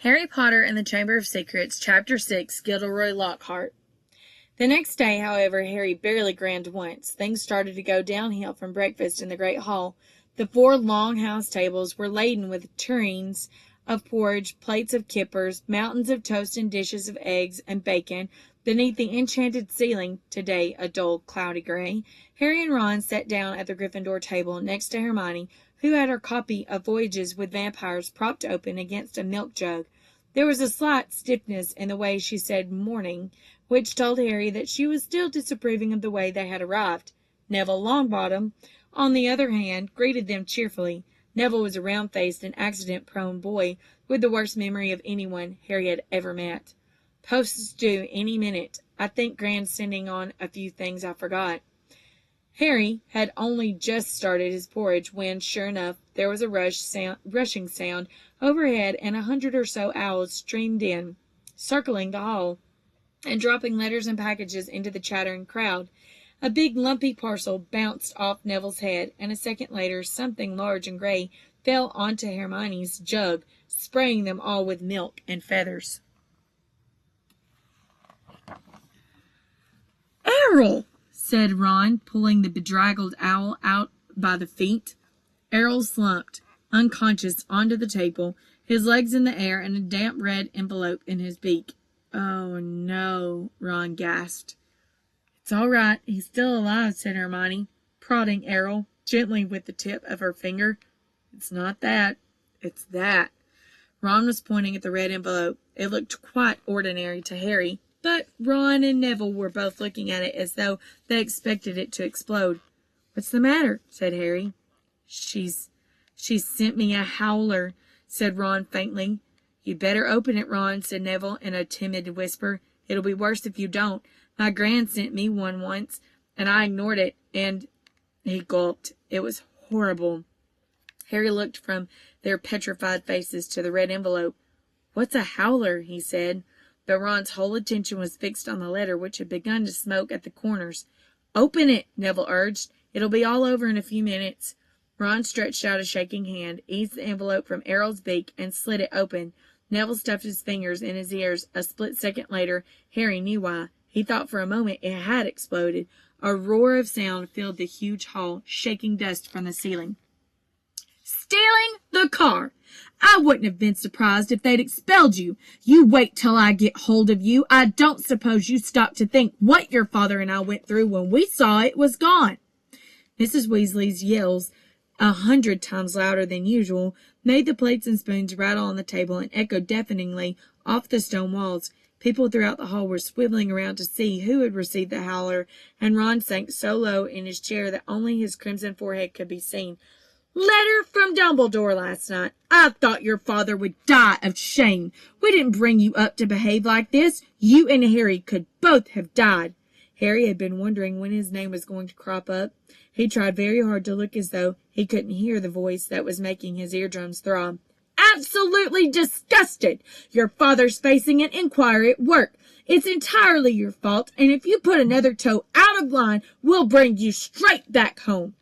Harry Potter and the Chamber of Secrets, Chapter 6, Gilderoy Lockhart. The next day, however, Harry barely grinned once. Things started to go downhill from breakfast in the great hall. The 4 long house tables were laden with tureens of porridge, plates of kippers, mountains of toast and dishes of eggs and bacon. Beneath the enchanted ceiling, today a dull, cloudy gray, Harry and Ron sat down at the Gryffindor table next to Hermione, who had her copy of Voyages with Vampires propped open against a milk jug. There was a slight stiffness in the way she said morning, which told Harry that she was still disapproving of the way they had arrived. Neville Longbottom, on the other hand, greeted them cheerfully. Neville was a round-faced and accident-prone boy with the worst memory of anyone Harry had ever met. Post is due any minute. I think Gran's sending on a few things I forgot. Harry had only just started his porridge when, sure enough, there was a rushing sound overhead, and 100 or so owls streamed in, circling the hall, and dropping letters and packages into the chattering crowd. A big lumpy parcel bounced off Neville's head, and a second later something large and gray fell onto Hermione's jug, spraying them all with milk and feathers. "Errol!" said Ron, pulling the bedraggled owl out by the feet. Errol slumped, unconscious, onto the table, his legs in the air and a damp red envelope in his beak. "Oh, no," Ron gasped. "It's all right. He's still alive," said Hermione, prodding Errol gently with the tip of her finger. "It's not that. It's that." Ron was pointing at the red envelope. It looked quite ordinary to Harry, but Ron and Neville were both looking at it as though they expected it to explode. "What's the matter?" said Harry. She's sent me a howler," said Ron faintly. "You'd better open it, Ron," said Neville in a timid whisper. "It'll be worse if you don't. My gran sent me one once, and I ignored it, and—" He gulped. It was horrible. Harry looked from their petrified faces to the red envelope. "What's a howler?" he said. But Ron's whole attention was fixed on the letter, which had begun to smoke at the corners. "Open it," Neville urged. "It'll be all over in a few minutes." Ron stretched out a shaking hand, eased the envelope from Errol's beak, and slid it open. Neville stuffed his fingers in his ears. A split second later, Harry knew why. He thought for a moment it had exploded. A roar of sound filled the huge hall, shaking dust from the ceiling. "Stealing the car! I wouldn't have been surprised if they'd expelled you. You wait till I get hold of you. I don't suppose you stopped to think what your father and I went through when we saw it was gone." Mrs. Weasley's yells, 100 times louder than usual, made the plates and spoons rattle on the table and echo deafeningly off the stone walls. People throughout the hall were swiveling around to see who had received the howler, and Ron sank so low in his chair that only his crimson forehead could be seen. "Letter from Dumbledore last night. I thought your father would die of shame. We didn't bring you up to behave like this. You and Harry could both have died." Harry had been wondering when his name was going to crop up. He tried very hard to look as though he couldn't hear the voice that was making his eardrums throb. "Absolutely disgusted! Your father's facing an inquiry at work. It's entirely your fault, and if you put another toe out of line, we'll bring you straight back home."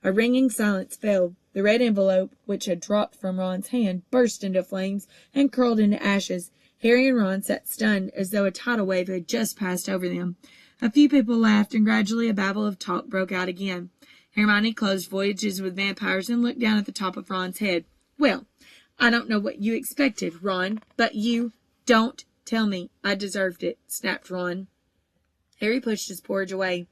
A ringing silence fell. The red envelope, which had dropped from Ron's hand, burst into flames and curled into ashes. Harry and Ron sat stunned as though a tidal wave had just passed over them. A few people laughed, and gradually a babble of talk broke out again. Hermione closed Voyages with Vampires and looked down at the top of Ron's head. "Well, I don't know what you expected, Ron, but you—" "Don't tell me I deserved it," snapped Ron. Harry pushed his porridge away.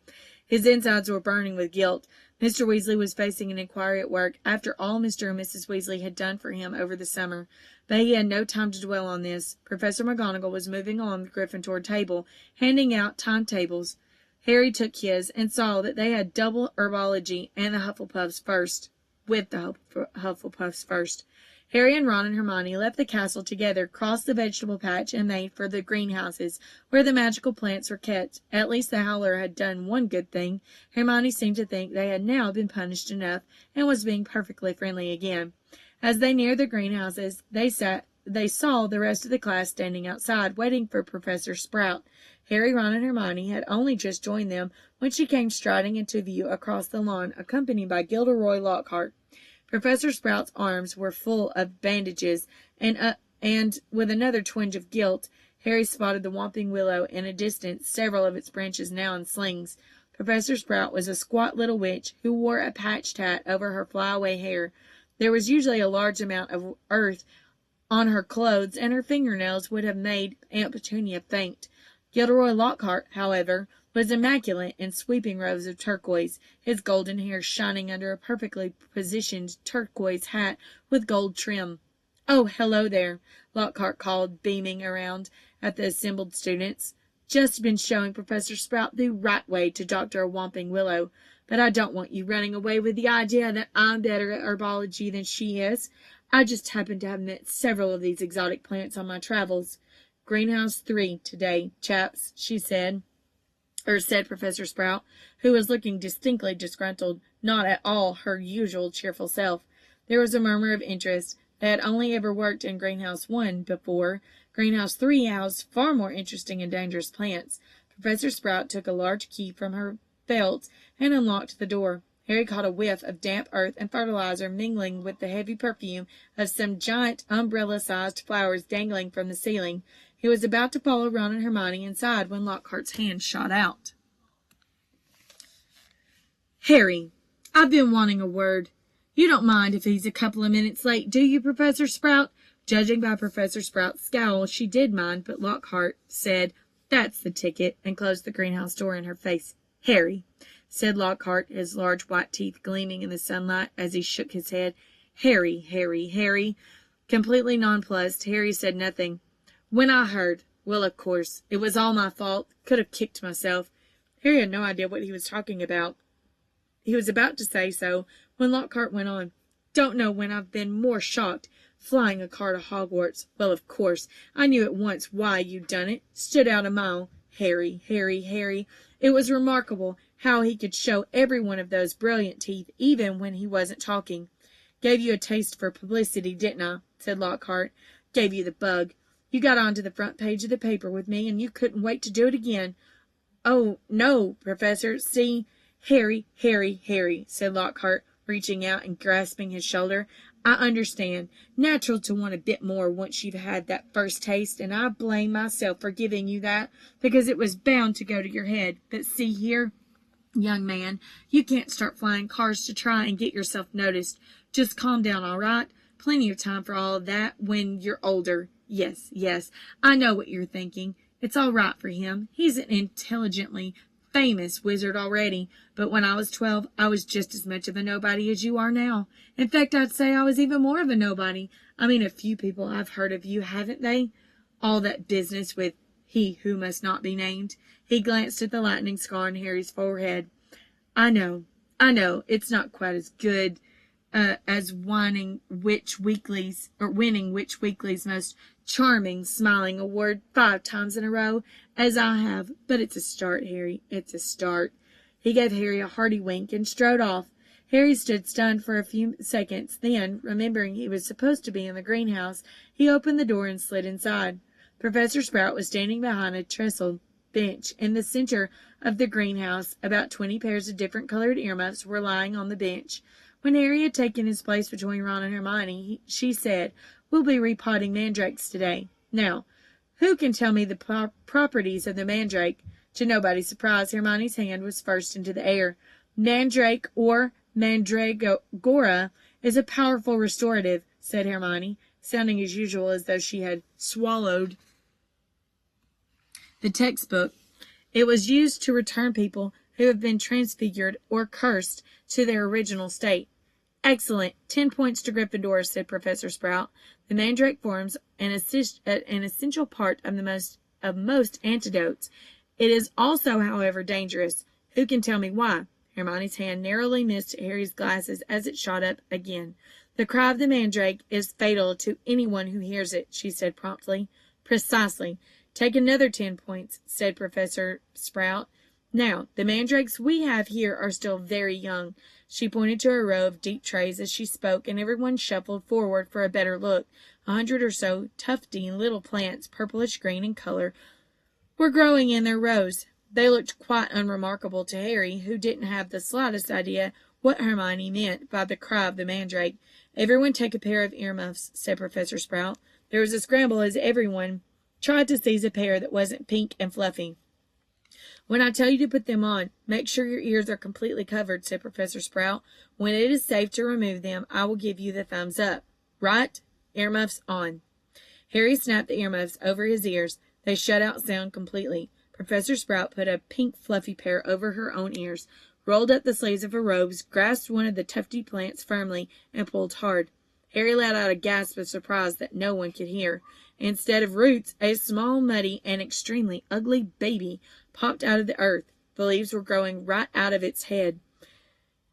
His insides were burning with guilt. Mr. Weasley was facing an inquiry at work, after all Mr. and Mrs. Weasley had done for him over the summer. But he had no time to dwell on this. Professor McGonagall was moving along the Gryffindor table, handing out timetables. Harry took his, and saw that they had double herbology and the Hufflepuffs first. With the Hufflepuffs first. Harry and Ron and Hermione left the castle together, crossed the vegetable patch, and made for the greenhouses, where the magical plants were kept. At least the howler had done one good thing. Hermione seemed to think they had now been punished enough, and was being perfectly friendly again. As they neared the greenhouses, they saw the rest of the class standing outside, waiting for Professor Sprout. Harry, Ron, and Hermione had only just joined them when she came striding into view across the lawn, accompanied by Gilderoy Lockhart. Professor Sprout's arms were full of bandages, and and with another twinge of guilt, Harry spotted the whomping willow in a distance, several of its branches now in slings. Professor Sprout was a squat little witch who wore a patched hat over her flyaway hair. There was usually a large amount of earth on her clothes, and her fingernails would have made Aunt Petunia faint. Gilderoy Lockhart, however, was immaculate in sweeping robes of turquoise, his golden hair shining under a perfectly positioned turquoise hat with gold trim. "Oh, hello there," Lockhart called, beaming around at the assembled students. "Just been showing Professor Sprout the right way to Dr. Whomping Willow, but I don't want you running away with the idea that I'm better at herbology than she is. I just happen to have met several of these exotic plants on my travels. Greenhouse 3 today, chaps," said Professor Sprout, who was looking distinctly disgruntled, not at all her usual cheerful self. There was a murmur of interest. They had only ever worked in Greenhouse 1 before. Greenhouse 3 housed far more interesting and dangerous plants. Professor Sprout took a large key from her belt and unlocked the door. Harry caught a whiff of damp earth and fertilizer mingling with the heavy perfume of some giant umbrella-sized flowers dangling from the ceiling. He was about to follow Ron and Hermione inside when Lockhart's hand shot out. "Harry, I've been wanting a word. You don't mind if he's a couple of minutes late, do you, Professor Sprout?" Judging by Professor Sprout's scowl, she did mind, but Lockhart said, "That's the ticket," and closed the greenhouse door in her face. "Harry," said Lockhart, his large white teeth gleaming in the sunlight as he shook his head. "Harry, Harry, Harry." Completely nonplussed, Harry said nothing. "When I heard, well, of course, it was all my fault. Could have kicked myself." Harry had no idea what he was talking about. He was about to say so when Lockhart went on. "Don't know when I've been more shocked. Flying a car to Hogwarts. Well, of course, I knew at once why you'd done it. Stood out a mile. Harry, Harry, Harry. It was remarkable how he could show every one of those brilliant teeth even when he wasn't talking." "Gave you a taste for publicity, didn't I?" said Lockhart. "Gave you the bug. You got onto the front page of the paper with me, and you couldn't wait to do it again." "Oh, no, Professor. See, Harry, Harry, Harry," said Lockhart, reaching out and grasping his shoulder. "I understand. Natural to want a bit more once you've had that first taste, and I blame myself for giving you that, because it was bound to go to your head. But see here, young man, you can't start flying cars to try and get yourself noticed. Just calm down, all right? Plenty of time for all of that when you're older. Yes, yes, I know what you're thinking. It's all right for him. He's an intelligently famous wizard already, but when I was 12, I was just as much of a nobody as you are now. In fact, I'd say I was even more of a nobody. I mean, a few people have heard of you, haven't they? All that business with he who must not be named." He glanced at the lightning scar on Harry's forehead. I know, it's not quite as good as winning Witch Weekly's most charming smiling award 5 times in a row, as I have, but it's a start, Harry. It's a start." He gave Harry a hearty wink and strode off. Harry stood stunned for a few seconds. Then, remembering he was supposed to be in the greenhouse, he opened the door and slid inside. Professor Sprout was standing behind a trestle bench in the center of the greenhouse. About 20 pairs of different colored earmuffs were lying on the bench. When Harry had taken his place between Ron and Hermione, she said, "We'll be repotting mandrakes today. Now, who can tell me the properties of the mandrake?" To nobody's surprise, Hermione's hand was first into the air. "Mandrake, or mandragora, is a powerful restorative," said Hermione, sounding as usual as though she had swallowed the textbook. "It was used to return people who have been transfigured or cursed to their original state." "Excellent. 10 points to Gryffindor," said Professor Sprout. "The mandrake forms an essential part of most antidotes. It is also, however, dangerous. Who can tell me why?" Hermione's hand narrowly missed Harry's glasses as it shot up again. "The cry of the mandrake is fatal to anyone who hears it," she said promptly. "Precisely. Take another 10 points," said Professor Sprout. "Now, the mandrakes we have here are still very young." She pointed to a row of deep trays as she spoke, and everyone shuffled forward for a better look. 100 or so tufty little plants, purplish green in color, were growing in their rows. They looked quite unremarkable to Harry, who didn't have the slightest idea what Hermione meant by the cry of the mandrake. Everyone take a pair of earmuffs, said Professor Sprout. There was a scramble as everyone tried to seize a pair that wasn't pink and fluffy. When I tell you to put them on, make sure your ears are completely covered, said Professor Sprout. When it is safe to remove them, I will give you the thumbs up. Right? Earmuffs on. Harry snapped the earmuffs over his ears. They shut out sound completely. Professor Sprout put a pink fluffy pair over her own ears, rolled up the sleeves of her robes, grasped one of the tufty plants firmly, and pulled hard. Harry let out a gasp of surprise that no one could hear. Instead of roots, a small, muddy, and extremely ugly baby popped out of the earth. The leaves were growing right out of its head.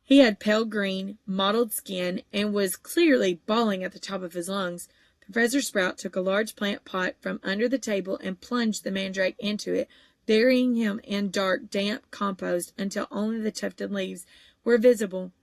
He had pale green, mottled skin, and was clearly bawling at the top of his lungs. Professor Sprout took a large plant pot from under the table and plunged the mandrake into it, burying him in dark, damp compost until only the tufted leaves were visible.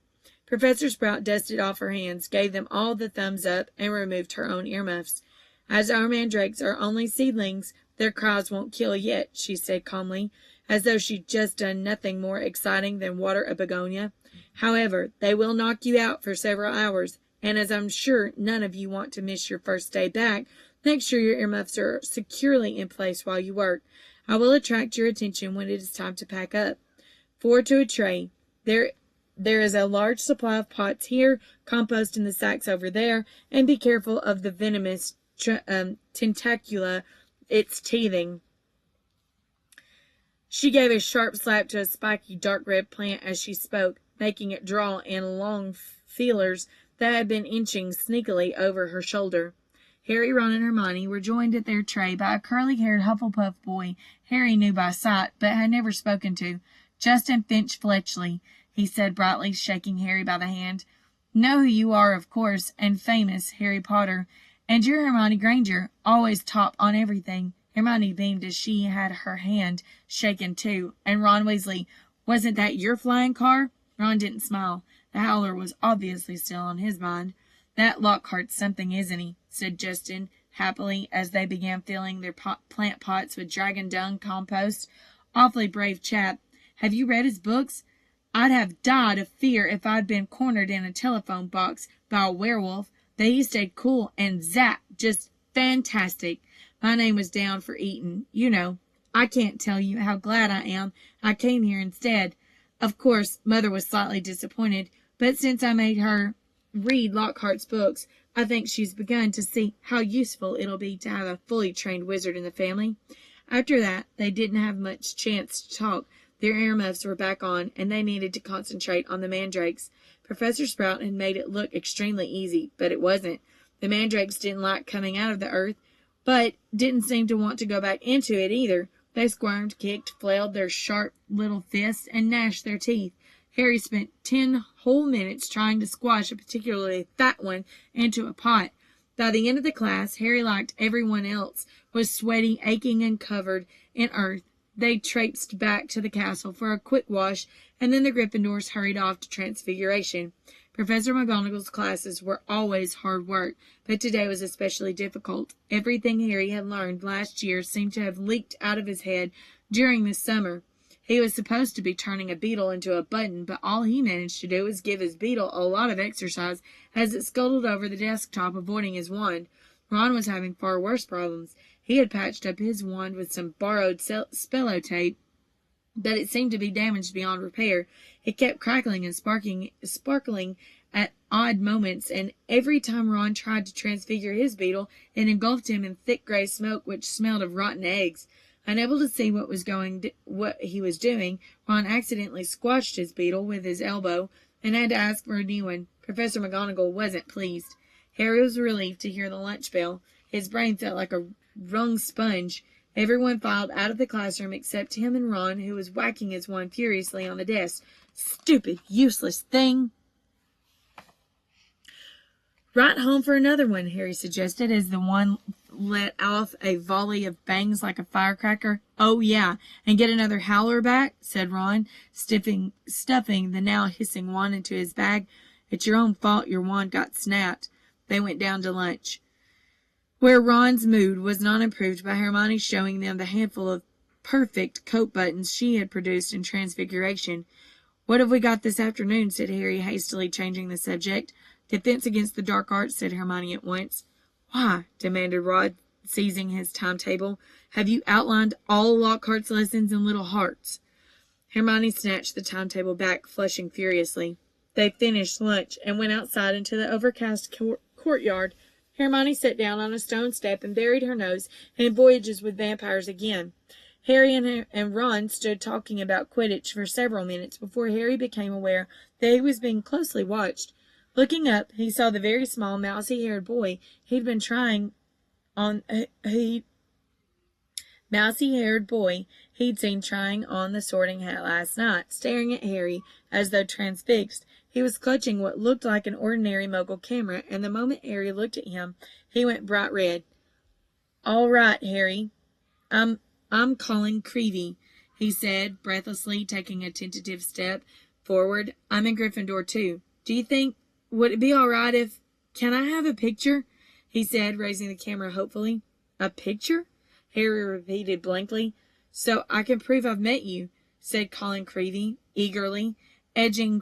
Professor Sprout dusted off her hands, gave them all the thumbs up, and removed her own earmuffs. As our mandrakes are only seedlings, their cries won't kill yet, she said calmly, as though she'd just done nothing more exciting than water a begonia. However, they will knock you out for several hours, and as I'm sure none of you want to miss your first day back, make sure your earmuffs are securely in place while you work. I will attract your attention when it is time to pack up. 4 to a tray. There is a large supply of pots here, compost in the sacks over there, and be careful of the venomous tentacula. It's teething. She gave a sharp slap to a spiky dark red plant as she spoke, making it draw in long feelers that had been inching sneakily over her shoulder. Harry, Ron, and Hermione were joined at their tray by a curly-haired Hufflepuff boy Harry knew by sight, but had never spoken to. Justin Finch Fletchley, he said brightly, shaking Harry by the hand. Know who you are, of course, and famous Harry Potter. And you're Hermione Granger, always top on everything. Hermione beamed as she had her hand shaken too. And Ron Weasley, wasn't that your flying car? Ron didn't smile. The howler was obviously still on his mind. That Lockhart's something, isn't he? Said Justin, happily, as they began filling their plant pots with dragon dung compost. Awfully brave chap. Have you read his books? I'd have died of fear if I'd been cornered in a telephone box by a werewolf. They stayed cool and zap, just fantastic. My name was down for eating, you know. I can't tell you how glad I am I came here instead. Of course, Mother was slightly disappointed, but since I made her read Lockhart's books, I think she's begun to see how useful it'll be to have a fully trained wizard in the family. After that, they didn't have much chance to talk. Their earmuffs were back on, and they needed to concentrate on the mandrakes. Professor Sprout had made it look extremely easy, but it wasn't. The mandrakes didn't like coming out of the earth, but didn't seem to want to go back into it either. They squirmed, kicked, flailed their sharp little fists, and gnashed their teeth. Harry spent 10 whole minutes trying to squash a particularly fat one into a pot. By the end of the class, Harry, like everyone else, was sweaty, aching, and covered in earth. They traipsed back to the castle for a quick wash, and then the Gryffindors hurried off to Transfiguration. Professor McGonagall's classes were always hard work, but today was especially difficult. Everything Harry had learned last year seemed to have leaked out of his head during the summer. He was supposed to be turning a beetle into a button, but all he managed to do was give his beetle a lot of exercise as it scuttled over the desktop, avoiding his wand. Ron was having far worse problems. He had patched up his wand with some borrowed spello tape, but it seemed to be damaged beyond repair. It kept crackling and sparkling at odd moments, and every time Ron tried to transfigure his beetle, it engulfed him in thick gray smoke which smelled of rotten eggs. Unable to see what he was doing, Ron accidentally squashed his beetle with his elbow and had to ask for a new one. Professor McGonagall wasn't pleased. Harry was relieved to hear the lunch bell. His brain felt like a wrung sponge. Everyone filed out of the classroom except him and Ron, who was whacking his wand furiously on the desk. Stupid, useless thing! Right home for another one, Harry suggested, as the one let off a volley of bangs like a firecracker. Oh, yeah, and get another howler back, said Ron, stuffing the now hissing wand into his bag. It's your own fault your wand got snapped. They went down to lunch, where Ron's mood was not improved by Hermione showing them the handful of perfect coat buttons she had produced in Transfiguration. What have we got this afternoon? Said Harry, hastily changing the subject. Defense against the dark arts, said Hermione at once. Why? Demanded Ron, seizing his timetable. Have you outlined all Lockhart's lessons in little hearts? Hermione snatched the timetable back, flushing furiously. They finished lunch and went outside into the overcast courtyard. Hermione sat down on a stone step and buried her nose in Voyages with Vampires again. Harry and Ron stood talking about Quidditch for several minutes before Harry became aware that he was being closely watched. Looking up, he saw the very small, mousy-haired boy he'd been seen trying on the Sorting Hat last night, staring at Harry as though transfixed. He was clutching what looked like an ordinary mogul camera, and the moment Harry looked at him, he went bright red. All right, Harry. I'm Colin Creevey, he said, breathlessly, taking a tentative step forward. I'm in Gryffindor, too. Do you think, would it be all right if... Can I have a picture? He said, raising the camera hopefully. A picture? Harry repeated blankly. So I can prove I've met you, said Colin Creevey, eagerly, edging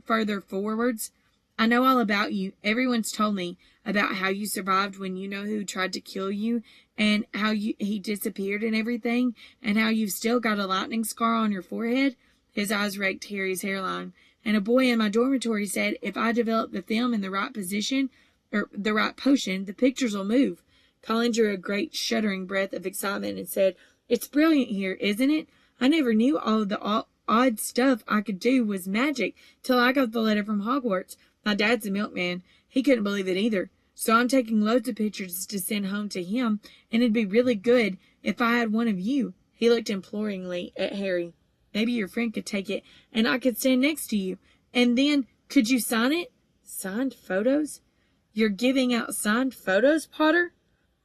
further forwards. I know all about you. Everyone's told me about how you survived when you know who tried to kill you, and how he disappeared and everything, and how you've still got a lightning scar on your forehead. His eyes raked Harry's hairline. And a boy in my dormitory said if I develop the film in the right position, or the right potion, the pictures will move. Colin drew a great shuddering breath of excitement and said, It's brilliant here, isn't it? I never knew all of the odd stuff I could do was magic till I got the letter from Hogwarts. My dad's a milkman. He couldn't believe it either. So I'm taking loads of pictures to send home to him, and it'd be really good if I had one of you. He looked imploringly at Harry. Maybe your friend could take it, and I could stand next to you. And then, could you sign it? Signed photos? You're giving out signed photos, Potter?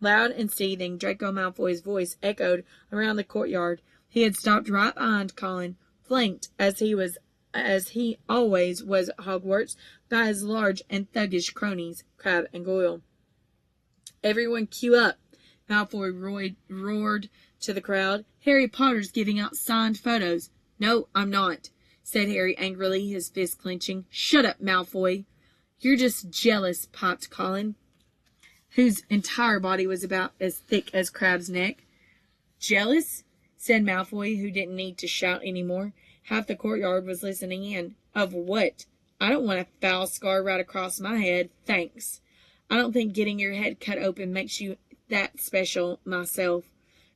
Loud and seething, Draco Malfoy's voice echoed around the courtyard. He had stopped right behind Colin, flanked, as he always was at Hogwarts, by his large and thuggish cronies, Crabbe and Goyle. Everyone queue up, Malfoy roared to the crowd. Harry Potter's giving out signed photos. No, I'm not, said Harry angrily, his fist clenching. Shut up, Malfoy. You're just jealous, piped Colin, whose entire body was about as thick as Crabbe's neck. Jealous? Said Malfoy, who didn't need to shout any more. Half the courtyard was listening in. Of what? I don't want a foul scar right across my head, thanks. I don't think getting your head cut open makes you that special myself.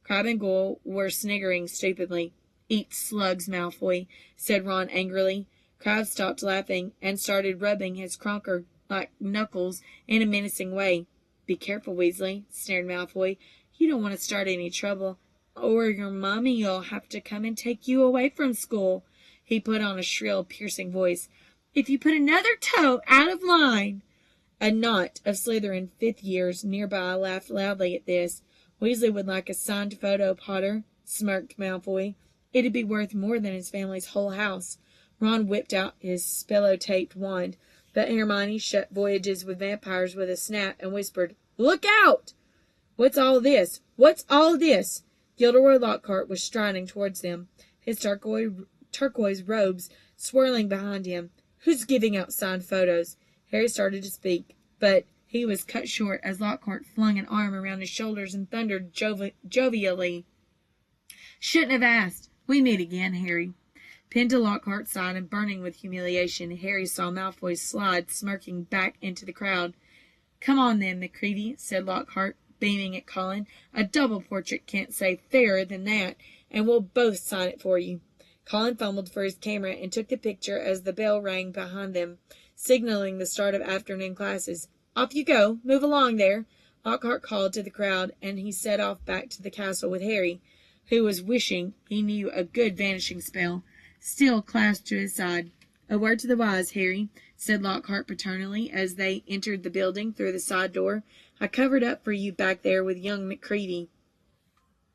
Crabbe and Goyle were sniggering stupidly. Eat slugs, Malfoy, said Ron angrily. Crabbe stopped laughing and started rubbing his cronker-like knuckles in a menacing way. Be careful, Weasley, sneered Malfoy. You don't want to start any trouble, or your mummy'll have to come and take you away from school. He put on a shrill, piercing voice. If you put another toe out of line. A knot of Slytherin fifth years nearby laughed loudly at this. Weasley would like a signed photo, Potter, smirked Malfoy. It'd be worth more than his family's whole house. Ron whipped out his spello-taped wand, but Hermione shut Voyages with Vampires with a snap and whispered, Look out! What's all this? What's all this? Gilderoy Lockhart was striding towards them, his turquoise robes swirling behind him. Who's giving out signed photos? Harry started to speak, but he was cut short as Lockhart flung an arm around his shoulders and thundered jovially. Shouldn't have asked. We meet again, Harry. Pinned to Lockhart's side and burning with humiliation, Harry saw Malfoy slide, smirking, back into the crowd. Come on, then, McCreevy, said Lockhart, beaming at Colin. A double portrait can't say fairer than that, and we'll both sign it for you. Colin fumbled for his camera and took the picture as the bell rang behind them, signaling the start of afternoon classes. Off you go. Move along there, Lockhart called to the crowd, and he set off back to the castle with Harry, who was wishing he knew a good vanishing spell, still clasped to his side. A word to the wise, Harry, said Lockhart paternally as they entered the building through the side door. I covered up for you back there with young McCreevy.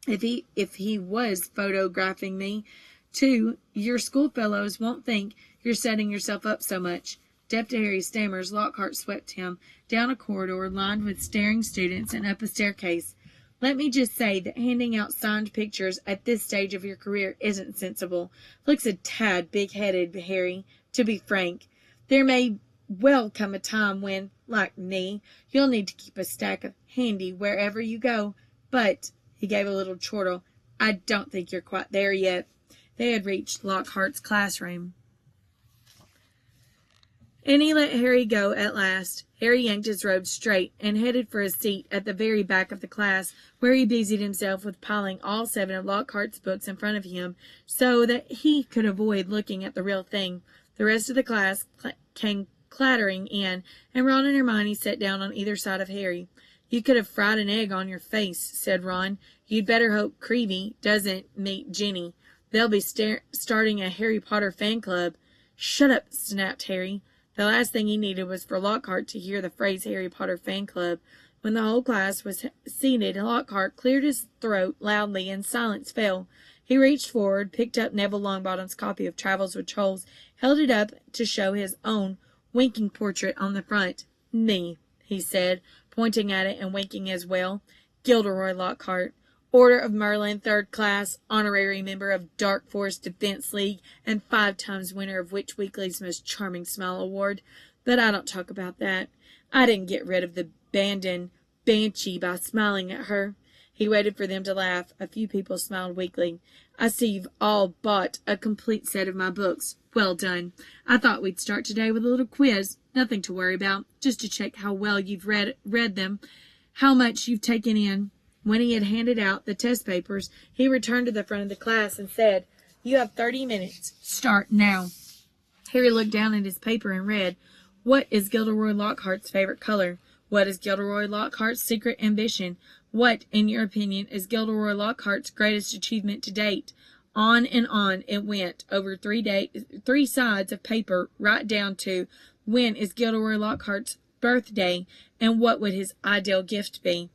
If he was photographing me, too, your schoolfellows won't think you're setting yourself up so much. Deaf to Harry's stammers, Lockhart swept him down a corridor lined with staring students and up a staircase. Let me just say that handing out signed pictures at this stage of your career isn't sensible. Looks a tad big-headed, Harry, to be frank. There may will come a time when, like me, you'll need to keep a stack of handy wherever you go. But," he gave a little chortle, "I don't think you're quite there yet." They had reached Lockhart's classroom. Annie let Harry go at last. Harry yanked his robe straight and headed for a seat at the very back of the class, where he busied himself with piling all 7 of Lockhart's books in front of him so that he could avoid looking at the real thing. The rest of the class came clattering in, and Ron and Hermione sat down on either side of Harry. "You could have fried an egg on your face," said Ron. "You'd better hope Creevy doesn't meet Ginny. They'll be starting a Harry Potter fan club." "Shut up," snapped Harry. The last thing he needed was for Lockhart to hear the phrase Harry Potter fan club. When the whole class was seated, Lockhart cleared his throat loudly and silence fell. He reached forward, picked up Neville Longbottom's copy of Travels with Trolls, held it up to show his own winking portrait on the front. "Me," he said, pointing at it and winking as well. "Gilderoy Lockhart. Order of Merlin, 3rd class, honorary member of Dark Forest Defense League, and 5 times winner of Witch Weekly's Most Charming Smile Award. But I don't talk about that. I didn't get rid of the Bandon Banshee by smiling at her." He waited for them to laugh. A few people smiled weakly. "I see you've all bought a complete set of my books. Well done. I thought we'd start today with a little quiz. Nothing to worry about, just to check how well you've read them, how much you've taken in." When he had handed out the test papers, he returned to the front of the class and said, "You have 30 minutes. Start now." Harry looked down at his paper and read, "What is Gilderoy Lockhart's favorite color? What is Gilderoy Lockhart's secret ambition? What, in your opinion, is Gilderoy Lockhart's greatest achievement to date?" On and on it went, over 3 sides of paper, right down to, "When is Gilderoy Lockhart's birthday, and what would his ideal gift be?"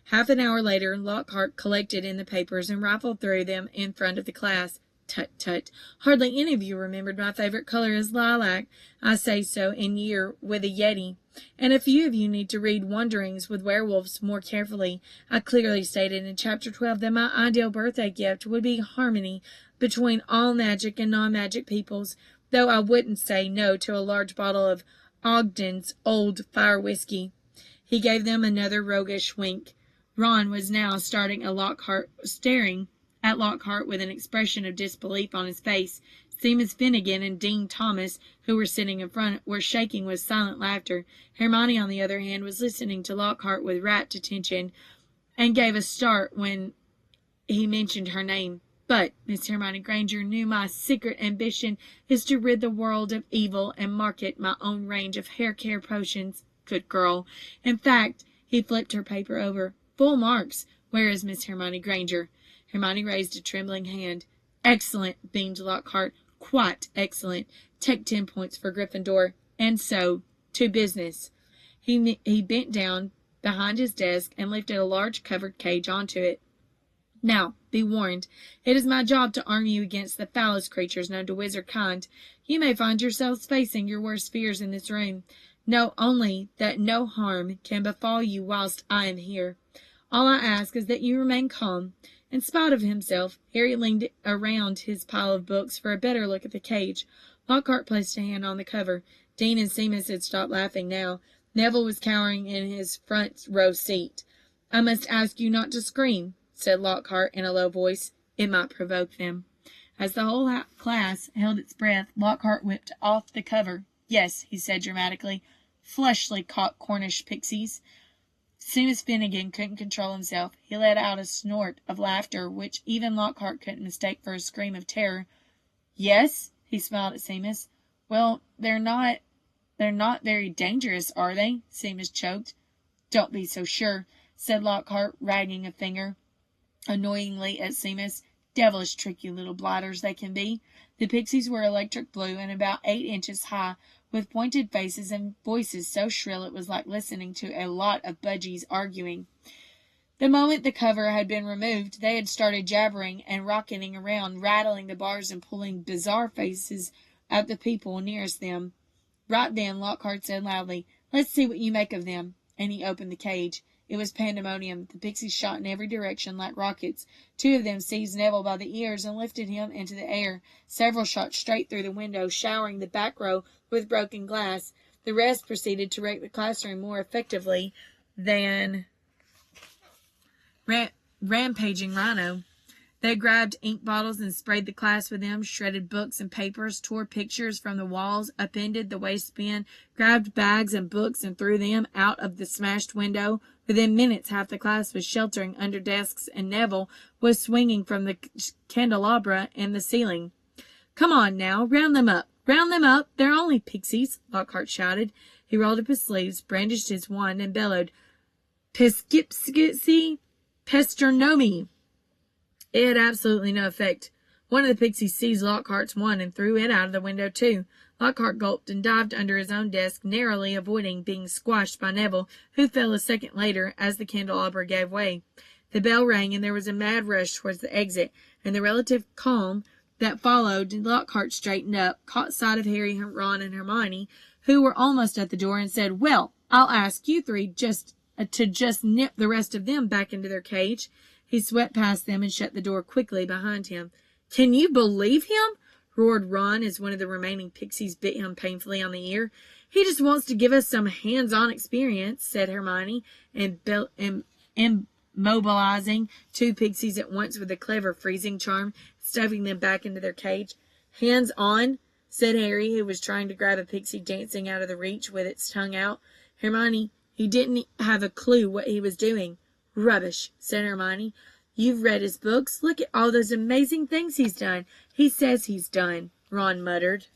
Half an hour later, Lockhart collected in the papers and rifled through them in front of the class. "Tut, tut. Hardly any of you remembered my favorite color is lilac. I say so in year with a Yeti. And a few of you need to read Wanderings with Werewolves more carefully. I clearly stated in Chapter 12 that my ideal birthday gift would be harmony between all magic and non-magic peoples, though I wouldn't say no to a large bottle of Ogden's Old Fire Whiskey." He gave them another roguish wink. Ron was now staring at Lockhart with an expression of disbelief on his face. Seamus Finnegan and Dean Thomas, who were sitting in front, were shaking with silent laughter. Hermione, on the other hand, was listening to Lockhart with rapt attention, and gave a start when he mentioned her name. "But Miss Hermione Granger knew my secret ambition is to rid the world of evil and market my own range of hair care potions. Good girl. In fact," he flipped her paper over, "full marks. Where is Miss Hermione Granger?" Hermione raised a trembling hand. "Excellent," beamed Lockhart. "Quite excellent. Take 10 points for Gryffindor. And so, to business." He bent down behind his desk and lifted a large covered cage onto it. "Now, be warned. It is my job to arm you against the foulest creatures known to wizard kind. You may find yourselves facing your worst fears in this room. Know only that no harm can befall you whilst I am here. All I ask is that you remain calm." In spite of himself, Harry leaned around his pile of books for a better look at the cage. Lockhart placed a hand on the cover. Dean and Seamus had stopped laughing now. Neville was cowering in his front row seat. "I must ask you not to scream," said Lockhart in a low voice. "It might provoke them." As the whole class held its breath, Lockhart whipped off the cover. "Yes," he said dramatically, "fleshly caught Cornish pixies." Seamus Finnegan couldn't control himself. He let out a snort of laughter, which even Lockhart couldn't mistake for a scream of terror. "Yes?" He smiled at Seamus. "Well, they're not very dangerous, are they?" Seamus choked. "Don't be so sure," said Lockhart, wagging a finger annoyingly at Seamus. "Devilish tricky little blighters they can be." The pixies were electric blue and about 8 inches high, with pointed faces and voices so shrill it was like listening to a lot of budgies arguing. The moment the cover had been removed, they had started jabbering and rocketing around, rattling the bars and pulling bizarre faces at the people nearest them. Right then, Lockhart said loudly, "Let's see what you make of them," and he opened the cage. It was pandemonium. The pixies shot in every direction like rockets. 2 of them seized Neville by the ears and lifted him into the air. Several shot straight through the window, showering the back row with broken glass. The rest proceeded to wreck the classroom more effectively than rampaging Rhino. They grabbed ink bottles and sprayed the class with them, shredded books and papers, tore pictures from the walls, upended the waste bin, grabbed bags and books and threw them out of the smashed window. Within minutes, half the class was sheltering under desks, and Neville was swinging from the candelabra in the ceiling. "Come on now, round them up! Round them up! They're only pixies!" Lockhart shouted. He rolled up his sleeves, brandished his wand, and bellowed, "Piskipsky, Pestronomy!" It had absolutely no effect. One of the pixies seized Lockhart's wand and threw it out of the window, too. Lockhart gulped and dived under his own desk, narrowly avoiding being squashed by Neville, who fell a second later as the candelabra gave way. The bell rang, and there was a mad rush towards the exit. In the relative calm that followed, Lockhart straightened up, caught sight of Harry, Ron, and Hermione, who were almost at the door, and said, "Well, I'll ask you three to just nip the rest of them back into their cage." He swept past them and shut the door quickly behind him. "Can you believe him?" roared Ron as one of the remaining pixies bit him painfully on the ear. "He just wants to give us some hands-on experience," said Hermione, immobilizing two pixies at once with a clever freezing charm, stuffing them back into their cage. "Hands-on?" said Harry, who was trying to grab a pixie dancing out of the reach with its tongue out. Hermione, he didn't have a clue what he was doing. "Rubbish," said Hermione. "You've read his books. Look at all those amazing things he's done. He says he's done," Ron muttered.